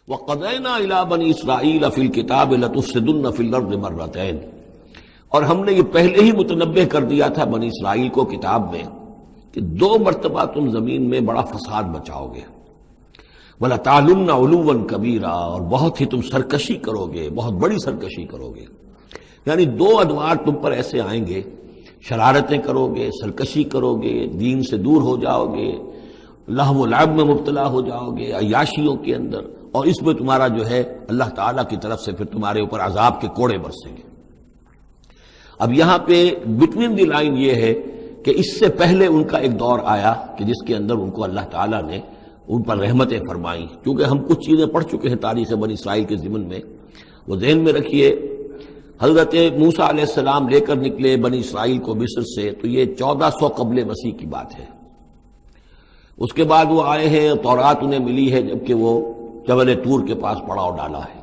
وَقَضَيْنَا إِلَىٰ بَنِي إِسْرَائِيلَ فِي الْكِتَابِ لَتُفْسِدُنَّ فِي الْأَرْضِ مَرَّتَيْنِ، اور ہم نے یہ پہلے ہی متنبہ کر دیا تھا بنی اسرائیل کو کتاب میں کہ 2 مرتبہ تم زمین میں بڑا فساد مچاؤ گے، وَلَتَعْلُنَّ عُلُوًّا كَبِيرًا، اور بہت ہی تم سرکشی کرو گے، بہت بڑی سرکشی کرو گے۔ یعنی 2 ادوار تم پر ایسے آئیں گے، شرارتیں کرو گے، سرکشی کرو گے، دین سے دور ہو جاؤ گے، لہو و لعب میں مبتلا ہو جاؤ گے، عیاشیوں کے اندر، اور اس میں تمہارا جو ہے اللہ تعالیٰ کی طرف سے پھر تمہارے اوپر عذاب کے کوڑے برسیں گے۔ اب یہاں پہ بٹوین دی لائن یہ ہے کہ اس سے پہلے ان کا ایک دور آیا کہ جس کے اندر ان کو اللہ تعالیٰ نے ان پر رحمتیں فرمائیں۔ کیونکہ ہم کچھ چیزیں پڑھ چکے ہیں تاریخ بنی اسرائیل کے ضمن میں، وہ ذہن میں رکھیے۔ حضرت موسیٰ علیہ السلام لے کر نکلے بنی اسرائیل کو مصر سے، تو یہ 1400 قبل مسیح کی بات ہے۔ اس کے بعد وہ آئے ہیں، تورات انہیں ملی ہے جبکہ وہ جبل طور کے پاس پڑاؤ ڈالا ہے۔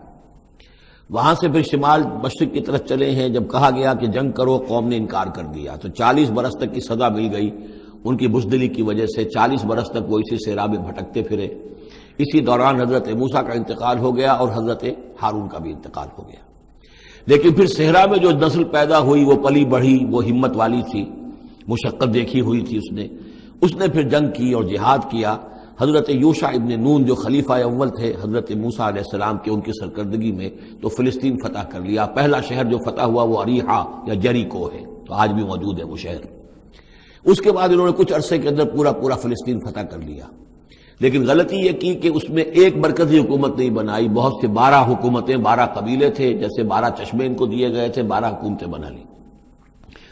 وہاں سے پھر شمال مشرق کی طرف چلے ہیں، جب کہا گیا کہ جنگ کرو، قوم نے انکار کر دیا، تو 40 برس تک کی سزا مل گئی ان کی بزدلی کی وجہ سے۔ 40 برس تک وہ اسی صحرا میں بھٹکتے پھرے۔ اسی دوران حضرت موسیٰ کا انتقال ہو گیا اور حضرت ہارون کا بھی انتقال ہو گیا۔ لیکن پھر صحرا میں جو نسل پیدا ہوئی وہ پلی بڑھی، وہ ہمت والی تھی، مشقت دیکھی ہوئی تھی اس نے پھر جنگ کی اور جہاد کیا۔ حضرت یوشع ابن نون جو خلیفہ اول تھے حضرت موسیٰ علیہ السلام کے، ان کی سرکردگی میں تو فلسطین فتح کر لیا۔ پہلا شہر جو فتح ہوا وہ اریحا یا جریکو ہے، تو آج بھی موجود ہے وہ شہر۔ اس کے بعد انہوں نے کچھ عرصے کے اندر پورا فلسطین فتح کر لیا۔ لیکن غلطی یہ کی کہ اس میں ایک مرکزی حکومت نہیں بنائی، بہت سے 12 حکومتیں، 12 قبیلے تھے، جیسے 12 چشمے ان کو دیے گئے تھے، 12 حکومتیں بنا لی۔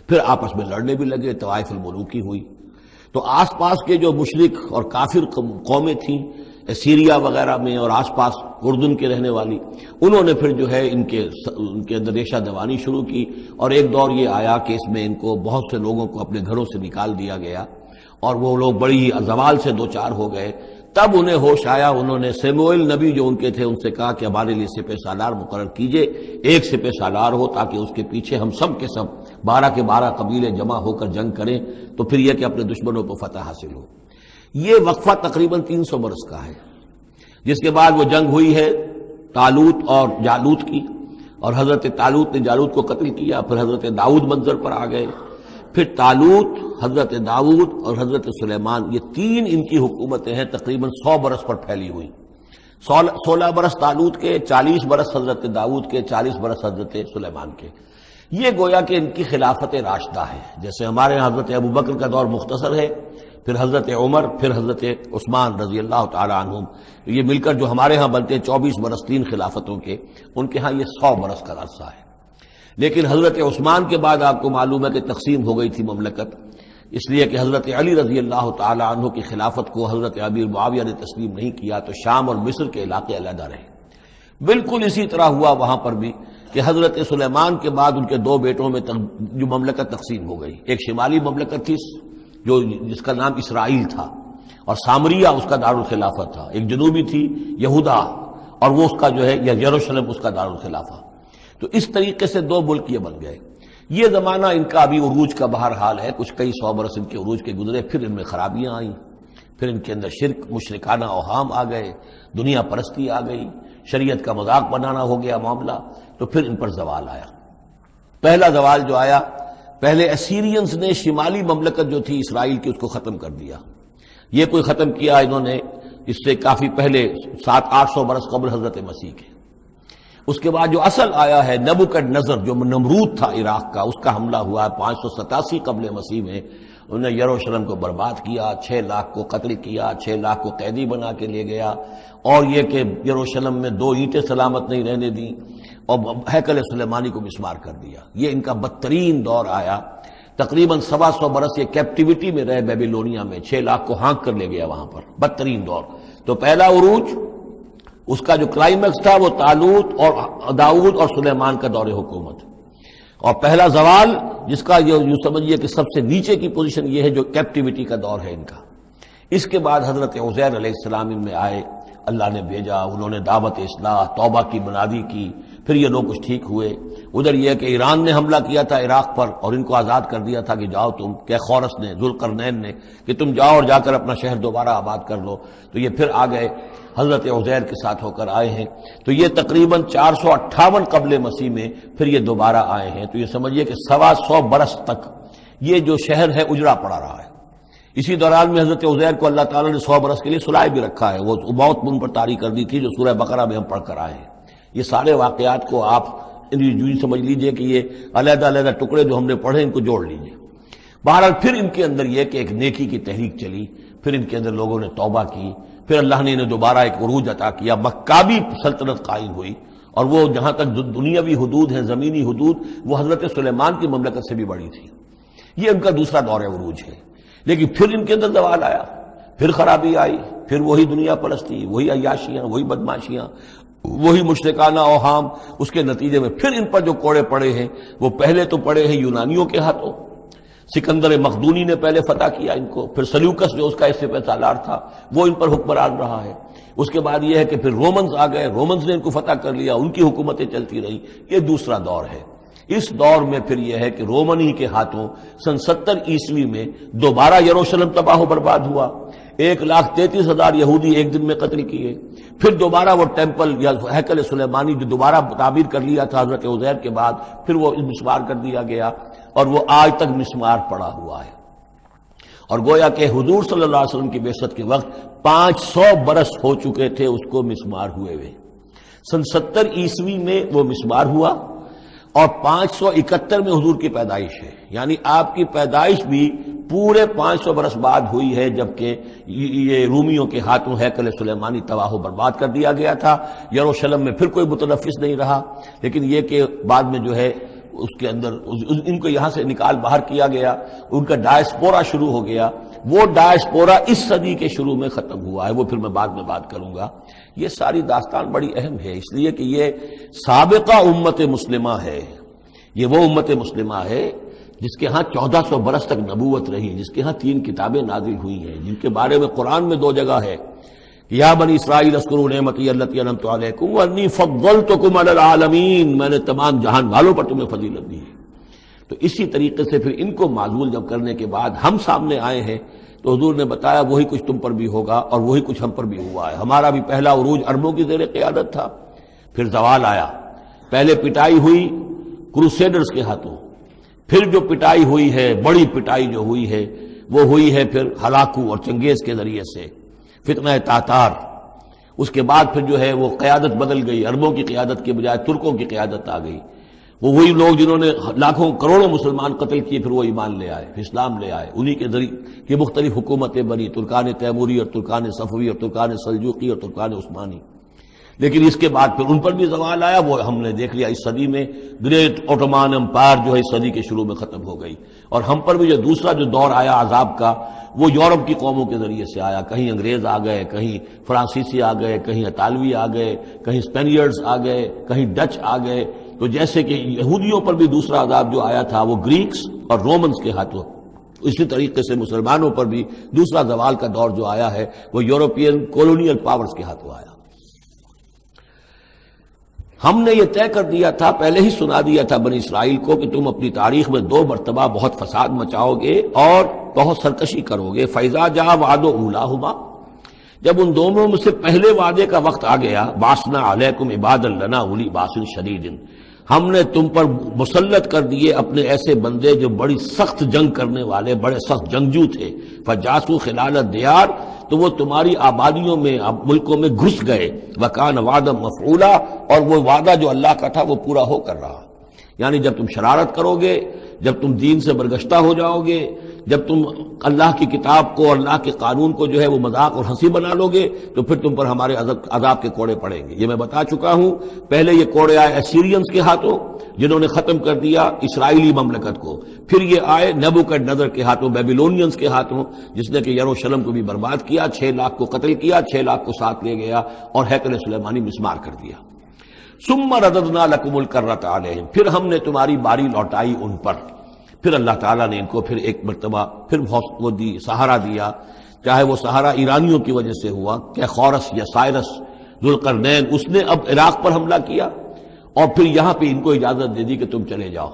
پھر آپس میں لڑنے بھی لگے، طوائف الملوکی ہوئی۔ تو آس پاس کے جو مشرک اور کافر قومیں تھیں سیریا وغیرہ میں اور آس پاس اردن کے رہنے والی، انہوں نے پھر جو ہے ان کے اندر ریشہ دوانی شروع کی، اور ایک دور یہ آیا کہ اس میں ان کو بہت سے لوگوں کو اپنے گھروں سے نکال دیا گیا، اور وہ لوگ بڑی زوال سے دوچار ہو گئے۔ تب انہیں ہوش آیا، انہوں نے سیموئیل نبی جو ان کے تھے ان سے کہا کہ ہمارے لیے سپہ سالار مقرر کیجئے، ایک سپہ سالار ہو تاکہ اس کے پیچھے ہم سب کے سب 12 کے 12 قبیلے جمع ہو کر جنگ کریں، تو پھر یہ کہ اپنے دشمنوں کو فتح حاصل ہو۔ یہ وقفہ تقریباً 300 برس کا ہے، جس کے بعد وہ جنگ ہوئی ہے طالوت اور جالوت کی، اور حضرت طالوت نے جالوت کو قتل کیا۔ پھر حضرت داؤد منظر پر آ گئے، پھر طالوت، حضرت داؤد اور حضرت سلیمان، یہ 3 ان کی حکومتیں ہیں تقریباً 100 برس پر پھیلی ہوئی۔ 16 برس طالوت کے، 40 برس حضرت داؤد کے، 40 برس حضرت سلیمان کے۔ یہ گویا کہ ان کی خلافت راشدہ ہے۔ جیسے ہمارے یہاں حضرت ابوبکر کا دور مختصر ہے، پھر حضرت عمر، پھر حضرت عثمان رضی اللہ تعالی عنہم، یہ مل کر جو ہمارے ہاں بنتے ہیں 24 برس 3 خلافتوں کے، ان کے ہاں یہ 100 برس کا عرصہ ہے۔ لیکن حضرت عثمان کے بعد آپ کو معلوم ہے کہ تقسیم ہو گئی تھی مملکت، اس لیے کہ حضرت علی رضی اللہ تعالی عنہ کی خلافت کو حضرت امیر معاویہ نے تسلیم نہیں کیا، تو شام اور مصر کے علاقے علیحدہ رہے۔ بالکل اسی طرح ہوا وہاں پر بھی کہ حضرت سلیمان کے بعد ان کے 2 بیٹوں میں جو مملکت تقسیم ہو گئی۔ ایک شمالی مملکت تھی جس کا نام اسرائیل تھا، اور سامریہ اس کا دارالخلافہ تھا۔ ایک جنوبی تھی یہودا، اور وہ اس کا جو ہے یا یروشلم اس کا دارالخلافہ۔ تو اس طریقے سے 2 ملک یہ بن گئے۔ یہ زمانہ ان کا ابھی عروج کا بہرحال ہے، کچھ کئی 100 برس ان کے عروج کے گزرے، پھر ان میں خرابیاں آئیں، پھر ان کے اندر شرک، مشرکانہ اوہام آ گئے، دنیا پرستی آ گئی، شریعت کا مذاق بنانا ہو گیا معاملہ، تو پھر ان پر زوال آیا۔ پہلا زوال جو آیا، پہلے اسیرینز نے شمالی مملکت جو تھی اسرائیل کی، اس کو ختم کر دیا۔ یہ کوئی ختم کیا انہوں نے اس سے کافی پہلے 700-800 برس قبل حضرت مسیح کے۔ اس کے بعد جو اصل آیا ہے نبوکڈنضر جو نمرود تھا عراق کا، اس کا حملہ ہوا 587 قبل مسیح میں۔ انہوں نے یروشلم کو برباد کیا، 6 لاکھ کو قتل کیا، 6 لاکھ کو قیدی بنا کے لے گیا، اور یہ کہ یروشلم میں 2 اینٹیں سلامت نہیں رہنے دیں، اور ہیکل سلیمانی کو مسمار کر دیا۔ یہ ان کا بدترین دور آیا۔ تقریباً 125 برس یہ کیپٹیوٹی میں رہے بیبیلونیا میں، 6 لاکھ کو ہانک کر لے گیا وہاں پر، بدترین دور۔ تو پہلا عروج اس کا جو کلائمیکس تھا وہ طالوت اور داؤد اور سلیمان کا دور حکومت، اور پہلا زوال جس کا یہ سمجھیے کہ سب سے نیچے کی پوزیشن یہ ہے جو کیپٹیوٹی کا دور ہے ان کا۔ اس کے بعد حضرت عزیر علیہ السلام ان میں آئے، اللہ نے بھیجا، انہوں نے دعوت اصلاح توبہ کی منادی کی، پھر یہ لوگ کچھ ٹھیک ہوئے۔ ادھر یہ کہ ایران نے حملہ کیا تھا عراق پر اور ان کو آزاد کر دیا تھا کہ جاؤ تم، کہ خورس نے، ذوالقرنین نے، کہ تم جاؤ اور جا کر اپنا شہر دوبارہ آباد کر لو، تو یہ پھر آ گئے، حضرت عزیر کے ساتھ ہو کر آئے ہیں۔ تو یہ تقریباً 458 قبل مسیح میں پھر یہ دوبارہ آئے ہیں۔ تو یہ سمجھیے کہ 125 برس تک یہ جو شہر ہے اجڑا پڑا رہا ہے۔ اسی دوران میں حضرت عزیر کو اللہ تعالیٰ نے 100 برس کے لیے سلائے بھی رکھا ہے، وہ موت ان پر طاری کر دی تھی جو سورہ بقرہ میں ہم پڑھ کر آئے ہیں۔ یہ سارے واقعات کو آپ یوں سمجھ لیجئے کہ یہ علیحدہ علیحدہ ٹکڑے جو ہم نے پڑھے ان کو جوڑ لیجئے۔ بہرحال پھر ان کے اندر یہ کہ ایک نیکی کی تحریک چلی، پھر ان کے اندر لوگوں نے توبہ کی، پھر اللہ نے انہیں دوبارہ ایک عروج عطا کیا، مکابی سلطنت قائم ہوئی، اور وہ جہاں تک دنیاوی حدود ہیں، زمینی حدود، وہ حضرت سلیمان کی مملکت سے بھی بڑی تھی۔ یہ ان کا دوسرا دور عروج ہے۔ لیکن پھر ان کے اندر زوال آیا، پھر خرابی آئی، پھر وہی دنیا پرستی، وہی عیاشیاں، وہی بدماشیاں، وہی مشرکانہ اوہام۔ اس کے نتیجے میں پھر ان پر جو کوڑے پڑے ہیں وہ پہلے تو پڑے ہیں یونانیوں کے ہاتھوں، سکندر مقدونی نے پہلے فتح کیا ان کو، پھر سلیوکس جو اس کا اسپہ سالار تھا وہ ان پر حکمران رہا ہے۔ اس کے بعد یہ ہے کہ پھر رومنز آ گئے، رومنز نے ان کو فتح کر لیا، ان کی حکومتیں چلتی رہیں۔ یہ دوسرا دور ہے۔ اس دور میں پھر یہ ہے کہ رومنی کے ہاتھوں سن 70 عیسوی میں دوبارہ یروشلم تباہ و برباد ہوا، 1,33,000 یہودی ایک دن میں قتل کیے۔ پھر دوبارہ وہ ٹیمپل یا ہیکل سلیمانی جو دوبارہ تعمیر کر لیا تھا حضرت عزیر کے بعد، پھر وہ مسمار کر دیا گیا، اور وہ آج تک مسمار پڑا ہوا ہے۔ اور گویا کہ حضور صلی اللہ علیہ وسلم کی بعثت کے وقت 500 برس ہو چکے تھے اس کو مسمار ہوئے ہوئے۔ سن 70 عیسوی میں وہ مسمار ہوا، اور 571 میں حضور کی پیدائش ہے، یعنی آپ کی پیدائش بھی پورے 500 برس بعد ہوئی ہے، جبکہ یہ رومیوں کے ہاتھوں ہیکل سلیمانی تباہ و برباد کر دیا گیا تھا۔ یروشلم میں پھر کوئی متنفس نہیں رہا، لیکن یہ کہ بعد میں جو ہے اس کے اندر ان کو یہاں سے نکال باہر کیا گیا، ان کا ڈائسپورا شروع ہو گیا۔ وہ ڈائسپورا اس صدی کے شروع میں ختم ہوا ہے، وہ پھر میں بعد میں بات کروں گا۔ یہ ساری داستان بڑی اہم ہے، اس لیے کہ یہ سابقہ امت مسلمہ ہے۔ یہ وہ امت مسلمہ ہے جس کے ہاں 1400 برس تک نبوت رہی، جس کے ہاں 3 کتابیں نازل ہوئی ہیں، جن کے بارے میں قرآن میں 2 جگہ ہے، یا بنی اسرائیل اذکروا نعمتی التی انعمت علیکم وانی فضلتکم علی العالمین، میں نے تمام جہان والوں پر تمہیں فضیلت دی ہے۔ تو اسی طریقے سے پھر ان کو معزول جب کرنے کے بعد ہم سامنے آئے ہیں تو حضور نے بتایا وہی کچھ تم پر بھی ہوگا اور وہی کچھ ہم پر بھی ہوا ہے۔ ہمارا بھی پہلا عروج عربوں کی زیر قیادت تھا، پھر زوال آیا، پہلے پٹائی ہوئی کروسیڈرز کے ہاتھوں، پھر جو پٹائی ہوئی ہے، بڑی پٹائی جو ہوئی ہے وہ ہوئی ہے پھر ہلاکو اور چنگیز کے ذریعے سے، فتنہ تاتار۔ اس کے بعد پھر جو ہے وہ قیادت بدل گئی، عربوں کی قیادت کے بجائے ترکوں کی قیادت آ گئی۔ وہ وہی لوگ جنہوں نے لاکھوں کروڑوں مسلمان قتل کیے پھر وہ ایمان لے آئے، اسلام لے آئے، انہی کے ذریعے یہ مختلف حکومتیں بنی، ترکان تیموری اور ترکان صفوی اور ترکان سلجوقی اور ترکان عثمانی۔ لیکن اس کے بعد پھر ان پر بھی زوال آیا، وہ ہم نے دیکھ لیا اس صدی میں گریٹ اوٹومان امپائر جو ہے اس صدی کے شروع میں ختم ہو گئی۔ اور ہم پر بھی جو دوسرا جو دور آیا عذاب کا، وہ یورپ کی قوموں کے ذریعے سے آیا، کہیں انگریز آ گئے، کہیں فرانسیسی آ گئے، کہیں اطالوی آ گئے، کہیں اسپینیئرز آ گئے، کہیں ڈچ آ گئے۔ تو جیسے کہ یہودیوں پر بھی دوسرا عذاب جو آیا تھا وہ گریکس اور رومنز کے ہاتھوں، اسی طریقے سے مسلمانوں پر بھی دوسرا زوال کا دور جو آیا ہے وہ یورپین کولونیل پاورز کے ہاتھوں آیا۔ ہم نے یہ طے کر دیا تھا، پہلے ہی سنا دیا تھا بنی اسرائیل کو کہ تم اپنی تاریخ میں 2 مرتبہ بہت فساد مچاؤ گے اور بہت سرکشی کرو گے۔ فَإِذَا جَاءَ وَعْدُ أُولَاهُمَا، جب ان دونوں میں سے پہلے وعدے کا وقت آ گیا، بَعَثْنَا عَلَيْكُمْ عِبَادًا لَنَا أُولِي بَأْسٍ شَدِيدٍ، ہم نے تم پر مسلط کر دیے اپنے ایسے بندے جو بڑی سخت جنگ کرنے والے، بڑے سخت جنگجو تھے۔ فَجَاسُوا خِلَالَ الدِّيَارِ، تو وہ تمہاری آبادیوں میں، ملکوں میں گھس گئے۔ وَكَانَ وَعْدًا مَفْعُولًا، اور وہ وعدہ جو اللہ کا تھا وہ پورا ہو کر رہا۔ یعنی جب تم شرارت کرو گے، جب تم دین سے برگشتہ ہو جاؤ گے، جب تم اللہ کی کتاب کو اور اللہ کے قانون کو جو ہے وہ مذاق اور ہنسی بنا لو گے، تو پھر تم پر ہمارے عذاب کے کوڑے پڑیں گے۔ یہ میں بتا چکا ہوں، پہلے یہ کوڑے آئے اسیرینز کے ہاتھوں جنہوں نے ختم کر دیا اسرائیلی مملکت کو، پھر یہ آئے نیبوکڈنیزر کے ہاتھوں، بیبیلونینز کے ہاتھوں، جس نے کہ یروشلم کو بھی برباد کیا، 6 لاکھ کو قتل کیا، 6 لاکھ کو ساتھ لے گیا اور ہیکل سلیمانی مسمار کر دیا۔ ثم رددنا لکم الکرۃ علیہم، پھر ہم نے تمہاری باری لوٹائی ان پر۔ پھر اللہ تعالیٰ نے ان کو پھر ایک مرتبہ پھر وہ دی، سہارا دیا، چاہے وہ سہارا ایرانیوں کی وجہ سے ہوا کہ خورس یا سائرس ذوالقرنین، اس نے اب عراق پر حملہ کیا اور پھر یہاں پہ ان کو اجازت دے دی کہ تم چلے جاؤ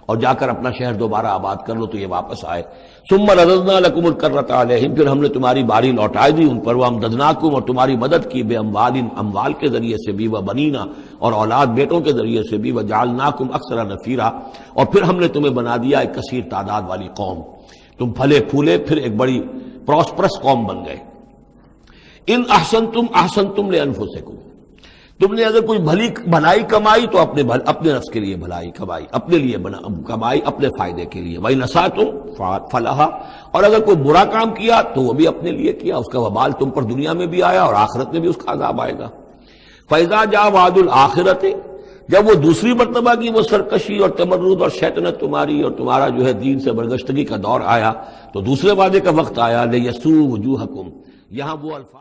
اور جا کر اپنا شہر دوبارہ آباد کر لو، تو یہ واپس آئے۔ ثم رددنا لکم الکرۃ علیہم، پھر ہم نے تمہاری باری لوٹائی دی ان پر، وامددناکم، اور تمہاری مدد کی، بے اموال، اموال کے ذریعے سے بھی، وبنینا، اور اولاد بیٹوں کے ذریعے سے بھی، وجعلناکم اکثر نفیرا، اور پھر ہم نے تمہیں بنا دیا ایک کثیر تعداد والی قوم، تم پھلے پھولے پھر ایک بڑی پراسپرس قوم بن گئے۔ ان احسنتم احسنتم لانفسکم، تم نے اگر کوئی بھلائی کمائی تو اپنے نفس کے لیے بھلائی کمائی، اپنے لیے کمائی، اپنے فائدے کے لیے، وَإِنْ أَسَأْتُمْ فَلَهَا، اور اگر کوئی برا کام کیا تو وہ بھی اپنے لیے کیا، اس کا وبال تم پر دنیا میں بھی آیا اور آخرت میں بھی اس کا عذاب آئے گا۔ فَإِذَا جَاءَ وَعْدُ الْآخِرَةِ، جب وہ دوسری مرتبہ کی وہ سرکشی اور تمرد اور شیطنت تمہاری اور تمہارا جو ہے دین سے برگشتگی کا دور آیا، تو دوسرے وعدے کا وقت آیا، لِيَسُوءُ وُجُوهَكُمْ، یہاں وہ الفاظ